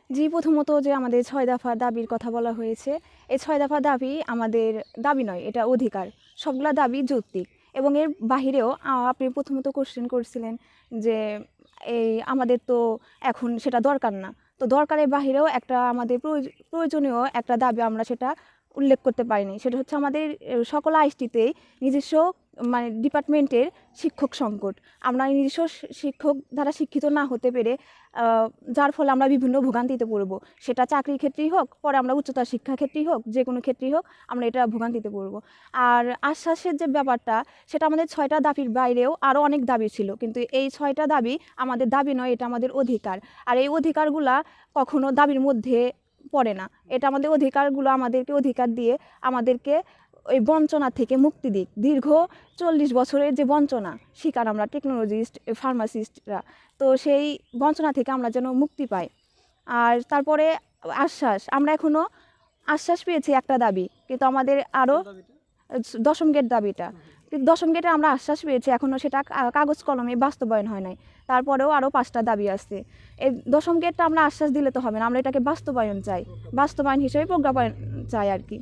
জি, প্রথমত যে আমাদের ৬ দফা দাবির কথা বলা হয়েছে, এই ৬ দফা দাবি আমাদের দাবি নয়, এটা অধিকার। সবগুলা দাবি যৌক্তিক এবং এর বাহিরেও আপনি প্রথমত কোয়েশ্চেন করছিলেন যে আমাদের তো এখন সেটা দরকার না। তো দরকারের বাহিরেও একটা আমাদের প্রয়োজনীয় একটা দাবি আমরা সেটা উল্লেখ করতে পারিনি। সেটা হচ্ছে আমাদের সকল আইসটিতেই নিজস্ব মানে ডিপার্টমেন্টের শিক্ষক সংকট। আমরা নিজস্ব শিক্ষক দ্বারা শিক্ষিত না হতে পেরে যার ফলে আমরা বিভিন্ন ভোগান্তিতে পড়ব। সেটা চাকরির ক্ষেত্রেই হোক, পরে আমরা উচ্চতর শিক্ষার ক্ষেত্রেই হোক, যে কোনো ক্ষেত্রেই হোক আমরা এটা ভোগান্তিতে পড়ব। আর আশ্বাসের যে ব্যাপারটা, সেটা আমাদের ৬টা দাবির বাইরেও আরও অনেক দাবি ছিল, কিন্তু এই ৬টা দাবি আমাদের দাবি নয়, এটা আমাদের অধিকার। আর এই অধিকারগুলা কখনো দাবির মধ্যে পড়ে না। এটা আমাদের অধিকারগুলো আমাদেরকে অধিকার দিয়ে আমাদেরকে ওই বঞ্চনা থেকে মুক্তি দিক। দীর্ঘ ৪০ বছরের যে বঞ্চনা শিকার আমরা টেকনোলজিস্ট, ফার্মাসিস্টরা, তো সেই বঞ্চনা থেকে আমরা যেন মুক্তি পাই। আর তারপরে আশ্বাস, আমরা এখনও আশ্বাস পেয়েছি একটা দাবি, কিন্তু আমাদের আরও ১০ম গেট দাবিটা, কিন্তু ১০ম গেটে আমরা আশ্বাস পেয়েছি, এখনও সেটা কাগজ কলমে বাস্তবায়ন হয় নাই। তারপরেও আরও ৫টা দাবি আছে। এই ১০ম গেটটা আমরা আশ্বাস দিলে তো হবে না, আমরা এটাকে বাস্তবায়ন চাই, বাস্তবায়ন হিসেবে প্রজ্ঞাপন চাই আর কি।